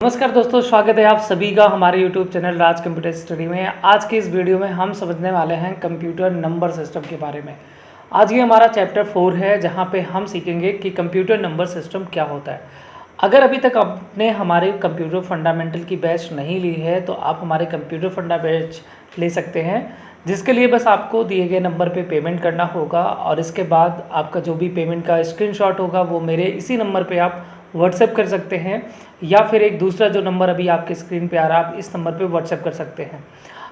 नमस्कार दोस्तों, स्वागत है आप सभी का हमारे YouTube चैनल राज कंप्यूटर स्टडी में। आज के इस वीडियो में हम समझने वाले हैं कंप्यूटर नंबर सिस्टम के बारे में। आज ये हमारा चैप्टर 4 है, जहाँ पे हम सीखेंगे कि कंप्यूटर नंबर सिस्टम क्या होता है। अगर अभी तक आपने हमारे कंप्यूटर फंडामेंटल की बैच नहीं ली है तो आप हमारे कंप्यूटर फंडा बैच ले सकते हैं, जिसके लिए बस आपको दिए गए नंबर पे पेमेंट करना होगा और इसके बाद आपका जो भी पेमेंट का स्क्रीनशॉट होगा वो मेरे इसी नंबर पे आप व्हाट्सएप कर सकते हैं, या फिर एक दूसरा जो नंबर अभी आपके स्क्रीन पे आ रहा है आप इस नंबर पे व्हाट्सएप कर सकते हैं।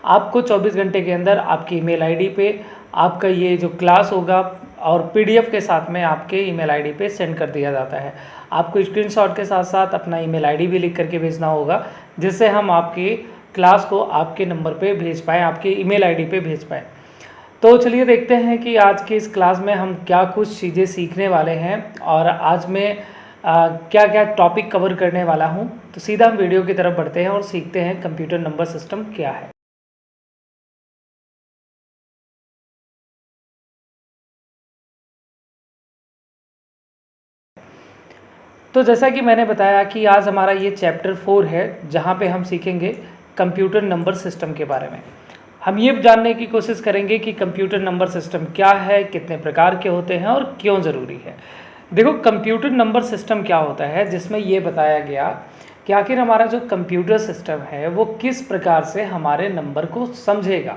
आपको 24 घंटे के अंदर आपकी ईमेल आईडी पे आपका ये जो क्लास होगा और पीडीएफ के साथ में आपके ईमेल आईडी पे सेंड कर दिया जाता है। आपको स्क्रीनशॉट के साथ साथ अपना ईमेल आईडी भी लिख करके भेजना होगा, जिससे हम आपकी क्लास को आपके नंबर पे भेज पाएँ, आपके ईमेल आईडी पे भेज पाएँ। तो चलिए देखते हैं कि आज की इस क्लास में हम क्या कुछ चीज़ें सीखने वाले हैं और आज मैं क्या क्या टॉपिक कवर करने वाला हूं। तो सीधा हम वीडियो की तरफ बढ़ते हैं और सीखते हैं कंप्यूटर नंबर सिस्टम क्या है। तो जैसा कि मैंने बताया कि आज हमारा ये चैप्टर 4 है, जहां पे हम सीखेंगे कंप्यूटर नंबर सिस्टम के बारे में। हम ये जानने की कोशिश करेंगे कि कंप्यूटर नंबर सिस्टम क्या है, कितने प्रकार के होते हैं और क्यों ज़रूरी है। देखो, कंप्यूटर नंबर सिस्टम क्या होता है, जिसमें ये बताया गया कि आखिर हमारा जो कंप्यूटर सिस्टम है वो किस प्रकार से हमारे नंबर को समझेगा।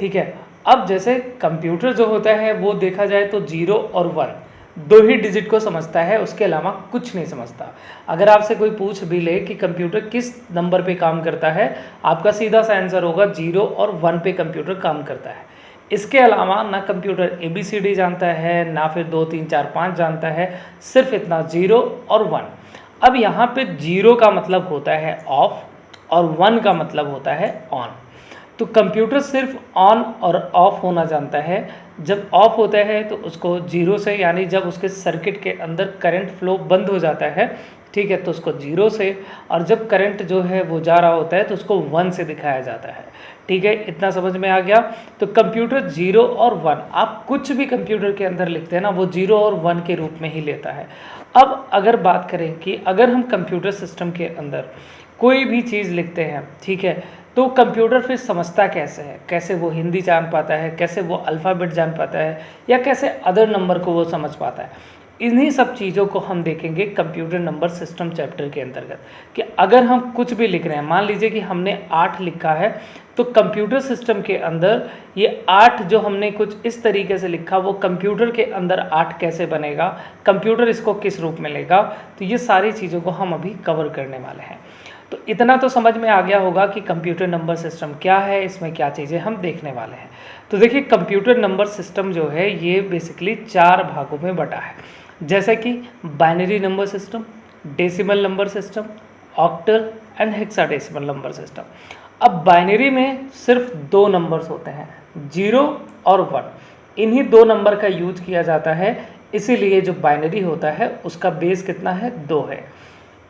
ठीक है, अब जैसे कंप्यूटर जो होता है वो देखा जाए तो 0 और 1 दो ही डिजिट को समझता है, उसके अलावा कुछ नहीं समझता। अगर आपसे कोई पूछ भी ले कि कंप्यूटर किस नंबर पे काम करता है, आपका सीधा सा आंसर होगा 0 और 1 पे कंप्यूटर काम करता है। इसके अलावा ना कंप्यूटर ABCD जानता है, ना फिर 2 3 4 5 जानता है, सिर्फ इतना 0 और 1। अब यहाँ पे 0 का मतलब होता है ऑफ और 1 का मतलब होता है ऑन। तो कंप्यूटर सिर्फ ऑन और ऑफ होना जानता है। जब ऑफ होता है तो उसको 0 से, यानी जब उसके सर्किट के अंदर करंट फ्लो बंद हो जाता है, ठीक है, तो उसको 0 से, और जब करंट जो है वो जा रहा होता है तो उसको 1 से दिखाया जाता है। ठीक है, इतना समझ में आ गया। तो कंप्यूटर 0 और 1, आप कुछ भी कंप्यूटर के अंदर लिखते हैं ना, वो 0 और 1 के रूप में ही लेता है। अब अगर बात करें कि अगर हम कंप्यूटर सिस्टम के अंदर कोई भी चीज़ लिखते हैं, ठीक है, तो कंप्यूटर फिर समझता कैसे है, कैसे वो हिंदी जान पाता है, कैसे वो अल्फ़ाबेट जान पाता है, या कैसे अदर नंबर को वो समझ पाता है। इन्हीं सब चीज़ों को हम देखेंगे कंप्यूटर नंबर सिस्टम चैप्टर के अंतर्गत। कि अगर हम कुछ भी लिख रहे हैं, मान लीजिए कि हमने 8 लिखा है, तो कंप्यूटर सिस्टम के अंदर ये 8 जो हमने कुछ इस तरीके से लिखा, वो कंप्यूटर के अंदर 8 कैसे बनेगा, कंप्यूटर इसको किस रूप में लेगा, तो ये सारी चीज़ों को हम अभी कवर करने वाले हैं। तो इतना तो समझ में आ गया होगा कि कंप्यूटर नंबर सिस्टम क्या है, इसमें क्या चीज़ें हम देखने वाले हैं। तो देखिए, कंप्यूटर नंबर सिस्टम जो है ये बेसिकली 4 भागों में बटा है, जैसे कि binary number system, decimal number system, octal and hexadecimal number system. अब बाइनरी में सिर्फ 2 नंबर्स होते हैं, 0 और 1। इन्हीं 2 नंबर का यूज किया जाता है, इसीलिए जो बाइनरी होता है उसका बेस कितना है, 2 है।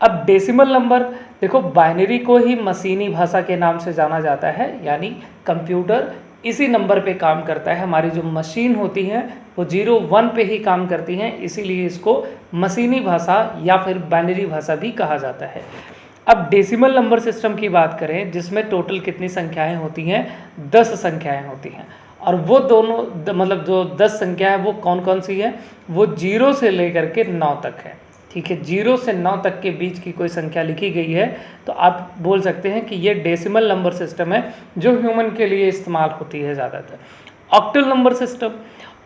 अब डेसिमल नंबर, देखो, बाइनरी को ही मशीनी भाषा के नाम से जाना जाता है, यानी कंप्यूटर इसी नंबर पे काम करता है। हमारी जो मशीन होती हैं वो 0 1 पे ही काम करती हैं, इसीलिए इसको मशीनी भाषा या फिर बाइनरी भाषा भी कहा जाता है। अब डेसिमल नंबर सिस्टम की बात करें, जिसमें टोटल कितनी संख्याएं होती हैं, 10 संख्याएं होती हैं। और वो दोनों मतलब जो 10 संख्या है वो कौन कौन सी है, वो 0 से लेकर के 9 तक है। ठीक है, 0 से 9 तक के बीच की कोई संख्या लिखी गई है तो आप बोल सकते हैं कि ये डेसिमल नंबर सिस्टम है, जो ह्यूमन के लिए इस्तेमाल होती है ज़्यादातर। Octal number system,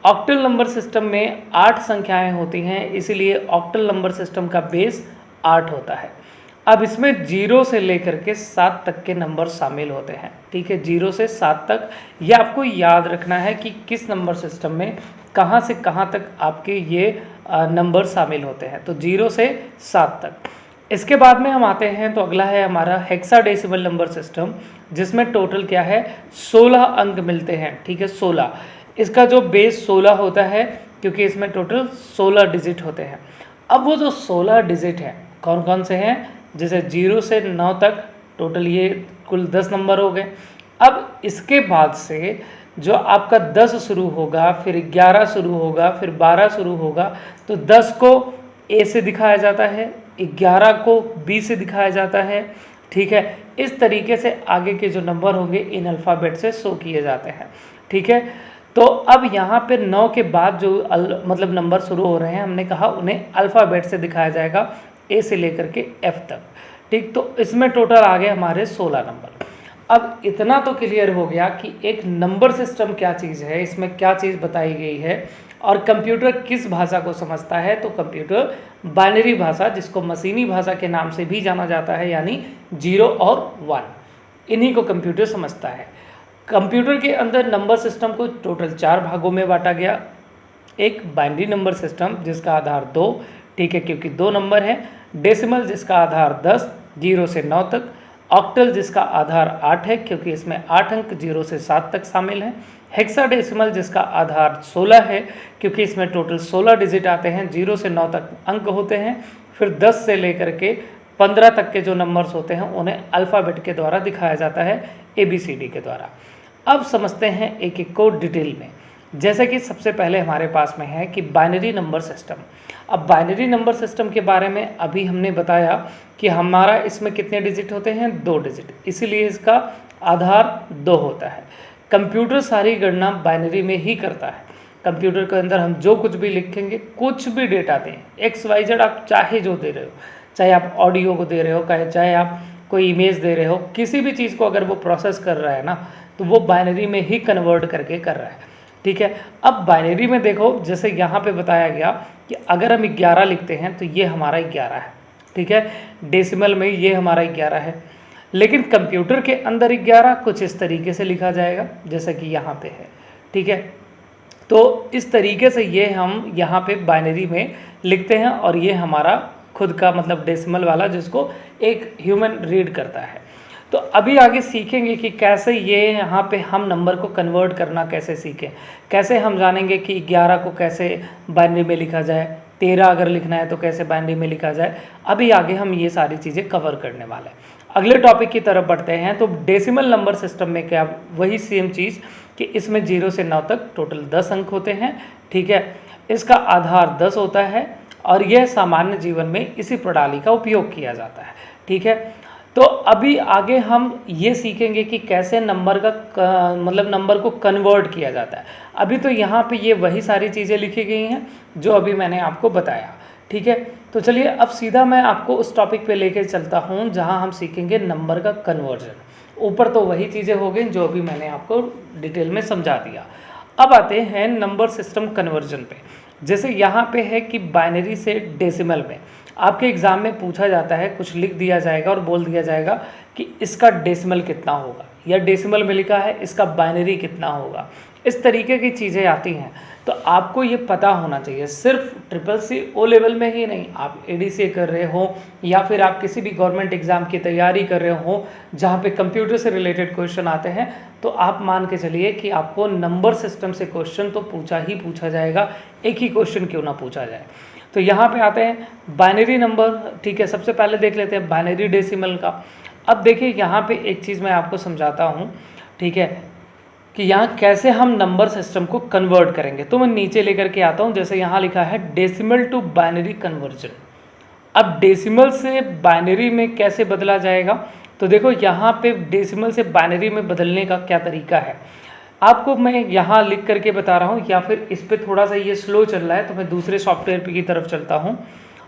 octal number system में 8 संख्याएं होती हैं, इसीलिए ऑक्टल नंबर सिस्टम का बेस 8 होता है। अब इसमें 0 से लेकर के 7 तक के नंबर शामिल होते हैं। ठीक है, 0 से 7 तक, यह आपको याद रखना है कि किस नंबर सिस्टम में कहाँ से कहाँ तक आपके ये नंबर शामिल होते हैं। तो 0 से 7 तक। इसके बाद में हम आते हैं तो अगला है हमारा हेक्साडेसिमल नंबर सिस्टम, जिसमें टोटल क्या है, 16 अंक मिलते हैं। ठीक है, 16। इसका जो बेस 16 होता है, क्योंकि इसमें टोटल 16 डिजिट होते हैं। अब वो जो 16 डिजिट हैं कौन कौन से हैं, जैसे 0 से 9 तक टोटल ये कुल 10 नंबर हो गए। अब इसके बाद से जो आपका 10 शुरू होगा, फिर 11 शुरू होगा, फिर 12 शुरू होगा, तो 10 को ए से दिखाया जाता है, 11 को B से दिखाया जाता है, ठीक है। इस तरीके से आगे के जो नंबर होंगे इन अल्फ़ाबेट से शो किए जाते हैं, ठीक है। तो अब यहाँ पे 9 के बाद जो मतलब नंबर शुरू हो रहे हैं, हमने कहा उन्हें अल्फ़ाबेट से दिखाया जाएगा, A से लेकर के F तक, ठीक। तो इसमें टोटल आ गए हमारे 16 नंबर। अब इतना तो क्लियर हो गया कि एक नंबर सिस्टम क्या चीज़ है, इसमें क्या चीज़ बताई गई है और कंप्यूटर किस भाषा को समझता है। तो कंप्यूटर बाइनरी भाषा, जिसको मशीनी भाषा के नाम से भी जाना जाता है, यानी 0 और 1, इन्हीं को कंप्यूटर समझता है। कंप्यूटर के अंदर नंबर सिस्टम को टोटल 4 भागों में बांटा गया। एक बाइनरी नंबर सिस्टम जिसका आधार 2, ठीक है, क्योंकि 2 नंबर है। डेसिमल जिसका आधार 10, 0 से 9 तक। ऑक्टल जिसका आधार 8 है, क्योंकि इसमें 8 अंक 0 से 7 तक शामिल हैं। हेक्साडेसिमल जिसका आधार 16 है, क्योंकि इसमें टोटल 16 डिजिट आते हैं, 0 से 9 तक अंक होते हैं। फिर 10 से लेकर के 15 तक के जो नंबर्स होते हैं उन्हें अल्फ़ाबेट के द्वारा दिखाया जाता है, ABCD के द्वारा। अब समझते हैं एक एक को डिटेल में। जैसे कि सबसे पहले हमारे पास में है कि बाइनरी नंबर सिस्टम। अब बाइनरी नंबर सिस्टम के बारे में अभी हमने बताया कि हमारा इसमें कितने डिजिट होते हैं, 2 डिजिट, इसीलिए इसका आधार 2 होता है। कंप्यूटर सारी गणना बाइनरी में ही करता है। कंप्यूटर के अंदर हम जो कुछ भी लिखेंगे, कुछ भी डेटा दें, XYZ आप चाहे जो दे रहे हो, चाहे आप ऑडियो को दे रहे हो, चाहे आप कोई इमेज दे रहे हो, किसी भी चीज़ को अगर वो प्रोसेस कर रहा है ना, तो वो बाइनरी में ही कन्वर्ट करके कर रहा है, ठीक है। अब बाइनरी में देखो, जैसे यहाँ पे बताया गया कि अगर हम 11 लिखते हैं तो ये हमारा 11 है, ठीक है। डेसिमल में ये हमारा 11 है, लेकिन कंप्यूटर के अंदर 11 कुछ इस तरीके से लिखा जाएगा जैसा कि यहाँ पे है, ठीक है। तो इस तरीके से ये हम यहाँ पे बाइनरी में लिखते हैं और ये हमारा खुद का मतलब डेसिमल वाला, जिसको एक ह्यूमन रीड करता है। तो अभी आगे सीखेंगे कि कैसे ये यहाँ पे हम नंबर को कन्वर्ट करना कैसे सीखें, कैसे हम जानेंगे कि 11 को कैसे बाइनरी में लिखा जाए, 13 अगर लिखना है तो कैसे बाइनरी में लिखा जाए। अभी आगे हम ये सारी चीज़ें कवर करने वाले हैं। अगले टॉपिक की तरफ बढ़ते हैं। तो डेसिमल नंबर सिस्टम में क्या, वही सेम चीज़ कि इसमें 0 से 9 तक टोटल 10 अंक होते हैं, ठीक है। इसका आधार 10 होता है और यह सामान्य जीवन में इसी प्रणाली का उपयोग किया जाता है, ठीक है। तो अभी आगे हम ये सीखेंगे कि कैसे नंबर का मतलब नंबर को कन्वर्ट किया जाता है। अभी तो यहाँ पे ये वही सारी चीज़ें लिखी गई हैं जो अभी मैंने आपको बताया, ठीक है। तो चलिए अब सीधा मैं आपको उस टॉपिक पे लेके चलता हूँ जहाँ हम सीखेंगे नंबर का कन्वर्जन। ऊपर तो वही चीज़ें हो गई जो अभी मैंने आपको डिटेल में समझा दिया। अब आते हैं नंबर सिस्टम कन्वर्जन पे। जैसे यहाँ पे है कि बाइनरी से डेसिमल में आपके एग्ज़ाम में पूछा जाता है, कुछ लिख दिया जाएगा और बोल दिया जाएगा कि इसका डेसिमल कितना होगा, या डेसिमल में लिखा है इसका बाइनरी कितना होगा। इस तरीके की चीज़ें आती हैं, तो आपको ये पता होना चाहिए। सिर्फ CCC O लेवल में ही नहीं, आप ADCA कर रहे हो या फिर आप किसी भी गवर्नमेंट एग्ज़ाम की तैयारी कर रहे हो जहाँ पे कंप्यूटर से रिलेटेड क्वेश्चन आते हैं, तो आप मान के चलिए कि आपको नंबर सिस्टम से क्वेश्चन तो पूछा ही पूछा जाएगा, एक ही क्वेश्चन क्यों ना पूछा जाए। तो यहाँ पे आते हैं बाइनरी नंबर, ठीक है। सबसे पहले देख लेते हैं बाइनरी डेसिमल का। अब देखिए यहाँ पे एक चीज़ मैं आपको समझाता हूँ, ठीक है, कि यहाँ कैसे हम नंबर सिस्टम को कन्वर्ट करेंगे। तो मैं नीचे लेकर के आता हूँ, जैसे यहाँ लिखा है डेसिमल टू बाइनरी कन्वर्जन। अब डेसिमल से बाइनरी में कैसे बदला जाएगा, तो देखो यहाँ पे डेसिमल से बाइनरी में बदलने का क्या तरीका है आपको मैं यहाँ लिख करके बता रहा हूँ, या फिर इस पर थोड़ा सा ये स्लो चल रहा है तो मैं दूसरे सॉफ्टवेयर की तरफ चलता हूँ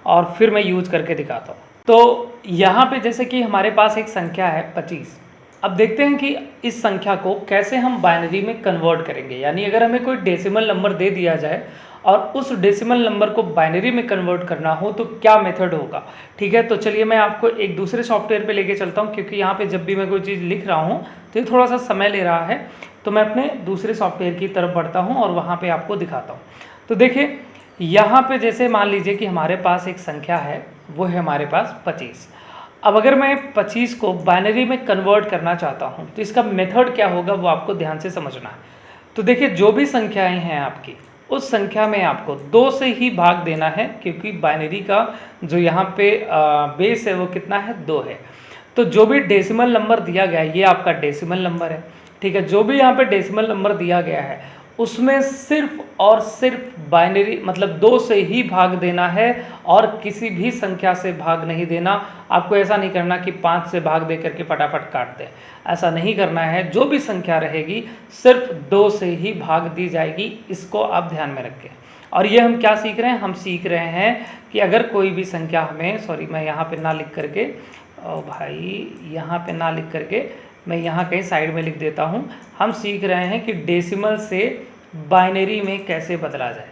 और फिर मैं यूज करके दिखाता हूँ। तो यहाँ पे जैसे कि हमारे पास एक संख्या है 25। अब देखते हैं कि इस संख्या को कैसे हम बाइनरी में कन्वर्ट करेंगे। यानी अगर हमें कोई डेसिमल नंबर दे दिया जाए और उस डेसिमल नंबर को बाइनरी में कन्वर्ट करना हो तो क्या मेथड होगा, ठीक है। तो चलिए मैं आपको एक दूसरे सॉफ्टवेयर पे लेके चलता हूँ, क्योंकि यहाँ पे जब भी मैं कोई चीज़ लिख रहा हूँ तो ये थोड़ा सा समय ले रहा है, तो मैं अपने दूसरे सॉफ्टवेयर की तरफ बढ़ता हूँ और वहाँ पे आपको दिखाता हूँ। तो देखिए यहाँ पे जैसे मान लीजिए कि हमारे पास एक संख्या है, वो है हमारे पास 25। अब अगर मैं 25 को बाइनरी में कन्वर्ट करना चाहता हूँ तो इसका मेथड क्या होगा वो आपको ध्यान से समझना है। तो देखिए जो भी संख्याएँ हैं आपकी, उस संख्या में आपको 2 से ही भाग देना है, क्योंकि बाइनरी का जो यहाँ पे बेस है वो कितना है, 2 है। तो जो भी डेसिमल नंबर दिया गया है ये आपका डेसिमल नंबर है, ठीक है। जो भी यहाँ पे डेसिमल नंबर दिया गया है उसमें सिर्फ और सिर्फ बाइनरी मतलब 2 से ही भाग देना है और किसी भी संख्या से भाग नहीं देना। आपको ऐसा नहीं करना कि 5 से भाग दे करके फटाफट काट दें, ऐसा नहीं करना है। जो भी संख्या रहेगी सिर्फ 2 से ही भाग दी जाएगी, इसको आप ध्यान में रखें। और ये हम क्या सीख रहे हैं, हम सीख रहे हैं कि अगर कोई भी संख्या हमें, सॉरी मैं यहाँ पे ना लिख करके, ओ भाई यहाँ पे ना लिख करके मैं यहाँ कहीं साइड में लिख देता हूँ। हम सीख रहे हैं कि डेसिमल से बाइनरी में कैसे बदला जाए।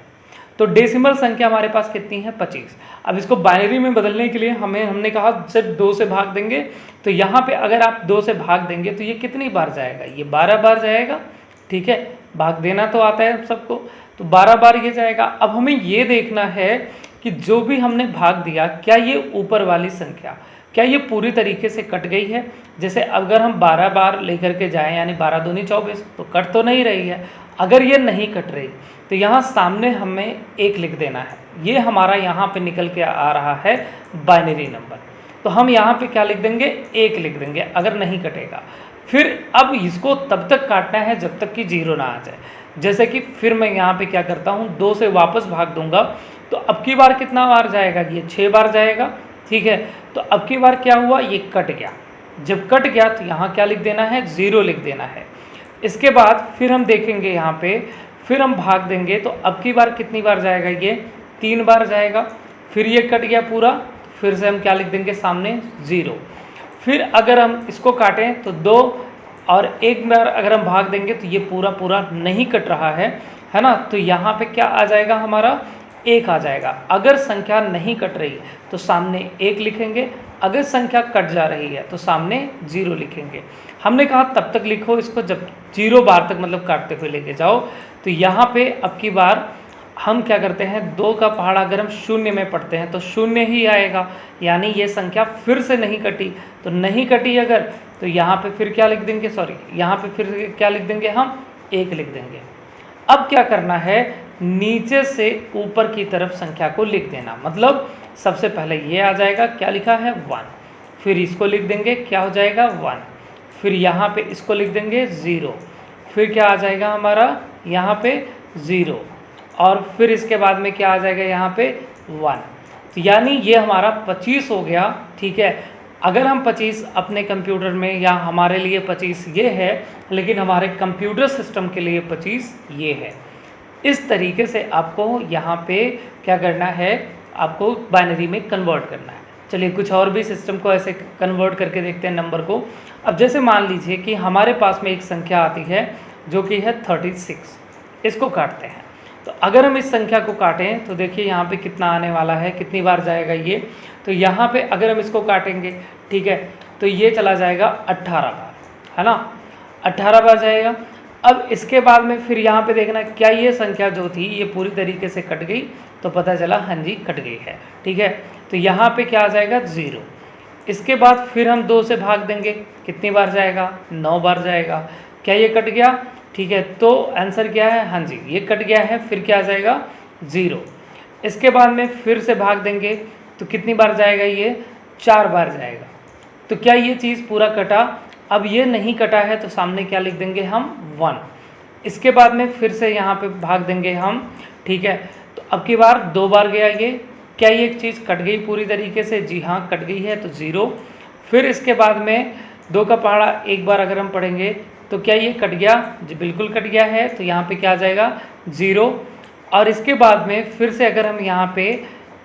तो डेसिमल संख्या हमारे पास कितनी है, 25। अब इसको बाइनरी में बदलने के लिए हमने कहा सिर्फ 2 से भाग देंगे। तो यहाँ पे अगर आप 2 से भाग देंगे तो ये कितनी बार जाएगा, ये 12 बार जाएगा। ठीक है, भाग देना तो आता है सबको, तो 12 बार ये जाएगा। अब हमें ये देखना है कि जो भी हमने भाग दिया, क्या ये ऊपर वाली संख्या, क्या ये पूरी तरीके से कट गई है। जैसे अगर हम 12 बार लेकर के जाएं, यानी 12 दूनी 24, तो कट तो नहीं रही है। अगर ये नहीं कट रही तो यहाँ सामने हमें 1 लिख देना है। ये हमारा यहाँ पे निकल के आ रहा है बाइनरी नंबर। तो हम यहाँ पे क्या लिख देंगे, 1 लिख देंगे अगर नहीं कटेगा। फिर अब इसको तब तक काटना है जब तक कि 0 ना आ जाए। जैसे कि फिर मैं यहाँ पे क्या करता हूँ, 2 से वापस भाग दूंगा तो अब की बार कितना बार जाएगा, ये 6 बार जाएगा। ठीक है, तो अब की बार क्या हुआ, ये कट गया। जब कट गया तो यहाँ क्या लिख देना है, 0 लिख देना है। इसके बाद फिर हम देखेंगे यहाँ पे, फिर हम भाग देंगे तो अब की बार कितनी बार जाएगा, ये 3 बार जाएगा। फिर ये कट गया पूरा, फिर से हम क्या लिख देंगे सामने, 0। फिर अगर हम इसको काटें तो 2 और 1 बार अगर हम भाग देंगे तो ये पूरा नहीं कट रहा है ना। तो यहाँ पे क्या आ जाएगा हमारा, 1 आ जाएगा। अगर संख्या नहीं कट रही तो सामने 1 लिखेंगे, अगर संख्या कट जा रही है तो सामने 0 लिखेंगे। हमने कहा तब तक लिखो इसको जब 0 बार तक मतलब काटते हुए लेके जाओ। तो यहाँ पे अब की बार हम क्या करते हैं, 2 का पहाड़ा अगर हम 0 में पढ़ते हैं तो 0 ही आएगा, यानी ये संख्या फिर से नहीं कटी। तो नहीं कटी अगर, तो यहाँ पे फिर क्या लिख देंगे, सॉरी यहाँ पे फिर क्या लिख देंगे, हम 1 लिख देंगे। अब क्या करना है, नीचे से ऊपर की तरफ संख्या को लिख देना। मतलब सबसे पहले ये आ जाएगा, क्या लिखा है, 1। फिर इसको लिख देंगे, क्या हो जाएगा, 1। फिर यहाँ पे इसको लिख देंगे 0। फिर क्या आ जाएगा हमारा, यहाँ पे 0। और फिर इसके बाद में क्या आ जाएगा, यहाँ पे 1। तो यानी ये हमारा 25 हो गया। ठीक है, अगर हम 25 अपने कंप्यूटर में, या हमारे लिए 25 ये है, लेकिन हमारे कंप्यूटर सिस्टम के लिए 25 ये है। इस तरीके से आपको यहाँ पे क्या करना है, आपको बाइनरी में कन्वर्ट करना है। चलिए कुछ और भी सिस्टम को ऐसे कन्वर्ट करके देखते हैं नंबर को। अब जैसे मान लीजिए कि हमारे पास में एक संख्या आती है जो कि है 36, इसको काटते हैं। तो अगर हम इस संख्या को काटें तो देखिए यहाँ पे कितना आने वाला है, कितनी बार जाएगा ये। तो यहाँ पे अगर हम इसको काटेंगे, ठीक है, तो ये चला जाएगा 18 बार, है ना, 18 बार जाएगा। अब इसके बाद में फिर यहाँ पे देखना क्या ये संख्या जो थी ये पूरी तरीके से कट गई, तो पता चला हाँ जी कट गई है। ठीक है, तो यहाँ पे क्या आ जाएगा, 0। इसके बाद फिर हम 2 से भाग देंगे, कितनी बार जाएगा, 9 बार जाएगा। क्या ये कट गया, ठीक है, तो आंसर क्या है, हाँ जी ये कट गया है। फिर क्या आ जाएगा, 0। इसके बाद में फिर से भाग देंगे तो कितनी बार जाएगा, ये 4 बार जाएगा। तो क्या ये चीज़ पूरा कटा, अब ये नहीं कटा है तो सामने क्या लिख देंगे हम, 1। इसके बाद में फिर से यहाँ पे भाग देंगे हम, ठीक है, तो अब की बार 2 बार गया ये। क्या ये एक चीज़ कट गई पूरी तरीके से, जी हाँ कट गई है, तो 0। फिर इसके बाद में 2 का पहाड़ा 1 बार अगर हम पढ़ेंगे तो क्या ये कट गया, जी बिल्कुल कट गया है। तो यहाँ पे क्या आ जाएगा, 0। और इसके बाद में फिर से अगर हम यहाँ पे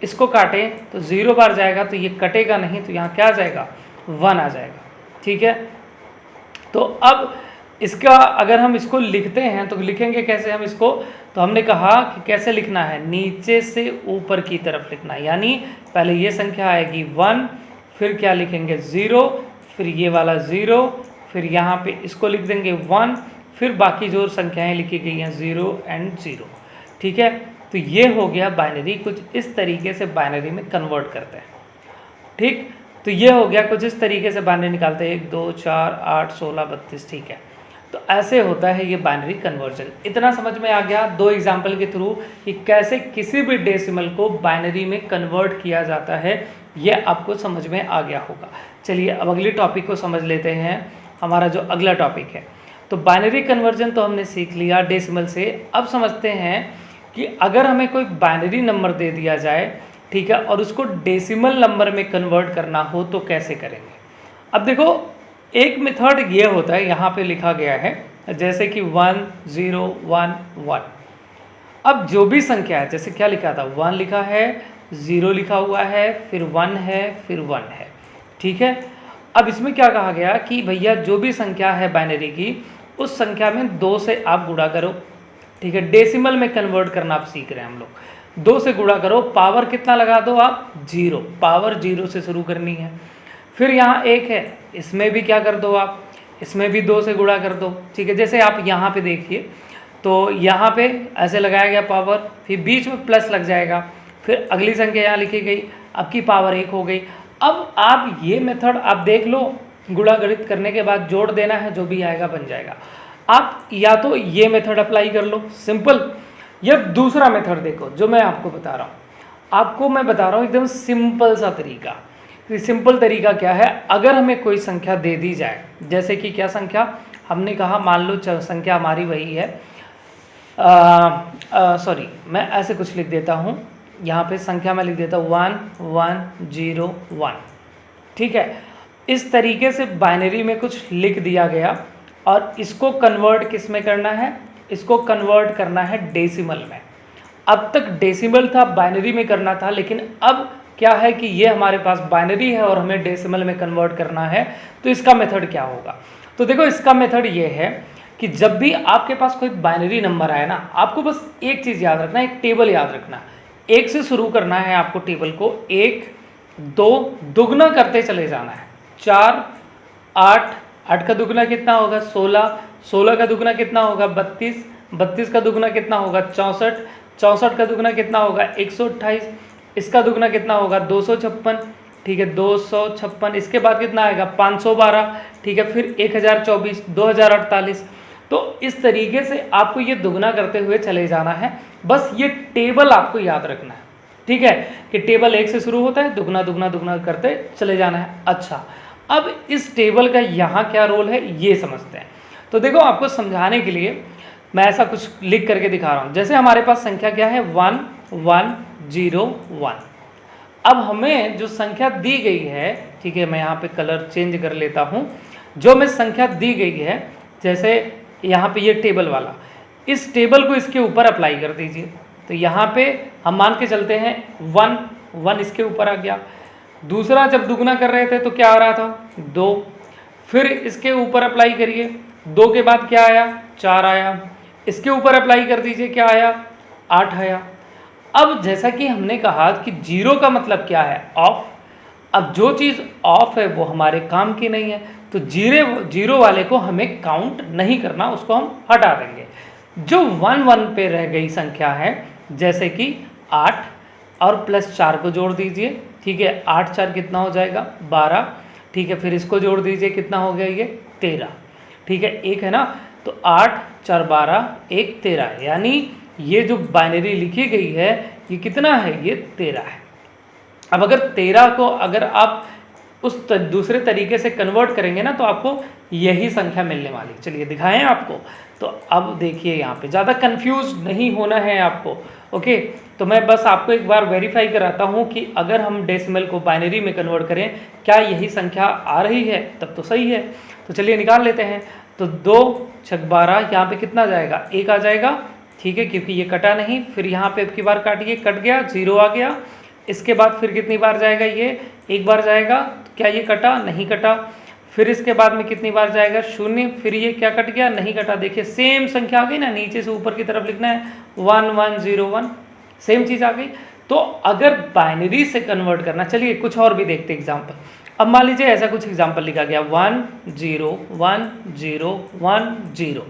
इसको काटें तो 0 बार जाएगा, तो ये कटेगा नहीं, तो यहाँ क्या आ जाएगा, 1 आ जाएगा। ठीक है, तो अब इसका अगर हम इसको लिखते हैं तो लिखेंगे कैसे हम इसको, तो हमने कहा कि कैसे लिखना है, नीचे से ऊपर की तरफ लिखना है। यानी पहले ये संख्या आएगी 1, फिर क्या लिखेंगे 0, फिर ये वाला 0, फिर यहाँ पे इसको लिख देंगे 1, फिर बाकी जो संख्याएं लिखी गई हैं 0 एंड 0। ठीक है, तो ये हो गया बाइनरी। कुछ इस तरीके से बाइनरी में कन्वर्ट करते हैं। ठीक, तो ये हो गया, कुछ इस तरीके से बाइनरी निकालते हैं, 1 2 4 8 16 32। ठीक है, तो ऐसे होता है ये बाइनरी कन्वर्जन। इतना समझ में आ गया 2 एग्जाम्पल के थ्रू कि कैसे किसी भी डेसिमल को बाइनरी में कन्वर्ट किया जाता है, ये आपको समझ में आ गया होगा। चलिए अब अगली टॉपिक को समझ लेते हैं। हमारा जो अगला टॉपिक है, तो बाइनरी कन्वर्जन तो हमने सीख लिया डेसिमल से। अब समझते हैं कि अगर हमें कोई बाइनरी नंबर दे दिया जाए, ठीक है, और उसको डेसिमल नंबर में कन्वर्ट करना हो तो कैसे करेंगे। अब देखो एक मेथड ये होता है, यहाँ पे लिखा गया है जैसे कि 1 0 1 1। अब जो भी संख्या है, जैसे क्या लिखा था, 1 लिखा है, 0 लिखा हुआ है, फिर 1 है, फिर 1 है, ठीक है। अब इसमें क्या कहा गया कि भैया जो भी संख्या है बाइनरी की, उस संख्या में 2 से आप गुणा करो, ठीक है। डेसिमल में कन्वर्ट करना आप सीख रहे हैं हम लोग। 2 से गुणा करो, पावर कितना लगा दो आप, 0, पावर 0 से शुरू करनी है। फिर यहाँ 1 है, इसमें भी क्या कर दो आप, इसमें भी 2 से गुणा कर दो, ठीक है। जैसे आप यहाँ पे देखिए, तो यहाँ पे ऐसे लगाया गया पावर, फिर बीच में प्लस लग जाएगा, फिर अगली संख्या यहाँ लिखी गई, आपकी पावर 1 हो गई। अब आप ये मेथड आप देख लो, गुणा गणित करने के बाद जोड़ देना है, जो भी आएगा बन जाएगा। आप या तो ये मेथड अप्लाई कर लो सिंपल, या दूसरा मेथड देखो जो मैं आपको बता रहा हूँ। आपको मैं बता रहा हूँ एकदम सिंपल सा तरीका। सिंपल तरीका क्या है, अगर हमें कोई संख्या दे दी जाए, जैसे कि क्या संख्या हमने कहा, मान लो संख्या हमारी वही है, सॉरी मैं ऐसे कुछ लिख देता हूँ, यहाँ पे संख्या मैं लिख देता हूँ 1 1 0 1, ठीक है। इस तरीके से बाइनरी में कुछ लिख दिया गया और इसको कन्वर्ट किस में करना है, इसको कन्वर्ट करना है डेसिमल में। अब तक डेसिमल था, बाइनरी में करना था, लेकिन अब क्या है कि ये हमारे पास बाइनरी है और हमें डेसिमल में कन्वर्ट करना है, तो इसका मेथड क्या होगा। तो देखो इसका मेथड ये है कि जब भी आपके पास कोई बाइनरी नंबर आए ना, आपको बस एक चीज़ याद रखना है, एक टेबल याद रखना है। 1 से शुरू करना है आपको टेबल को, 1 2 दुगना करते चले जाना है, 4 8 8 का दुगना कितना होगा 16, 16 का दुगना कितना होगा 32, 32 का दुगना कितना होगा 64, 64 का दुगना कितना होगा 128, इसका दुगना कितना होगा 256, ठीक है 256, इसके बाद कितना आएगा 512, ठीक है, फिर 1024, 2048। तो इस तरीके से आपको ये दुगना करते हुए चले जाना है, बस ये टेबल आपको याद रखना है, ठीक है, कि टेबल 1 से शुरू होता है, दुगना दुगना दुगना करते चले जाना है। अच्छा, अब इस टेबल का यहाँ क्या रोल है ये समझते हैं। तो देखो आपको समझाने के लिए मैं ऐसा कुछ लिख करके दिखा रहा हूँ। जैसे हमारे पास संख्या क्या है 1 1 0 1। अब हमें जो संख्या दी गई है, ठीक है, मैं यहाँ पे कलर चेंज कर लेता हूँ। जो हमें संख्या दी गई है, जैसे यहाँ पे ये टेबल वाला, इस टेबल को इसके ऊपर अप्लाई कर दीजिए। तो यहाँ पे हम मान के चलते हैं 1 1 इसके ऊपर आ गया। दूसरा जब दुगना कर रहे थे तो क्या आ रहा था 2, फिर इसके ऊपर अप्लाई करिए, 2 के बाद क्या आया 4 आया, इसके ऊपर अप्लाई कर दीजिए, क्या आया 8 आया। अब जैसा कि हमने कहा कि 0 का मतलब क्या है ऑफ। अब जो चीज़ ऑफ है वो हमारे काम की नहीं है, तो 0 वाले को हमें काउंट नहीं करना, उसको हम हटा देंगे। जो 1 1 पे रह गई संख्या है, जैसे कि 8 और प्लस 4 को जोड़ दीजिए, ठीक है, 8 4 कितना हो जाएगा 12, ठीक है, फिर इसको जोड़ दीजिए, कितना हो गया ये 13, ठीक है, 1 है ना, तो 8 4 12 1 13, यानी ये जो बाइनरी लिखी गई है ये कितना है, ये 13 है। अब अगर 13 को अगर आप उस दूसरे तरीके से कन्वर्ट करेंगे ना, तो आपको यही संख्या मिलने वाली। चलिए दिखाएं आपको। तो अब देखिए यहाँ पे ज़्यादा कंफ्यूज नहीं होना है आपको, ओके। तो मैं बस आपको एक बार वेरीफाई कराता हूँ कि अगर हम डेसिमल को बाइनरी में कन्वर्ट करें, क्या यही संख्या आ रही है, तब तो सही है। तो चलिए निकाल लेते हैं। तो 2 6 12, यहाँ पे कितना जाएगा 1 आ जाएगा, ठीक है, क्योंकि ये कटा नहीं। फिर यहाँ पे अब की बार काटिए, कट गया, 0 आ गया। इसके बाद फिर कितनी बार जाएगा ये, 1 बार जाएगा, क्या ये कटा, नहीं कटा। फिर इसके बाद में कितनी बार जाएगा 0, फिर ये क्या कट गया, नहीं कटा। देखिए सेम संख्या आ गई ना, नीचे से ऊपर की तरफ लिखना है 1 1 0 1, सेम चीज़ आ गई। तो अगर बाइनरी से कन्वर्ट करना, चलिए कुछ और भी देखते एग्जाम्पल। अब मान लीजिए ऐसा कुछ एग्जाम्पल लिखा गया 1 0 1 0 1 0।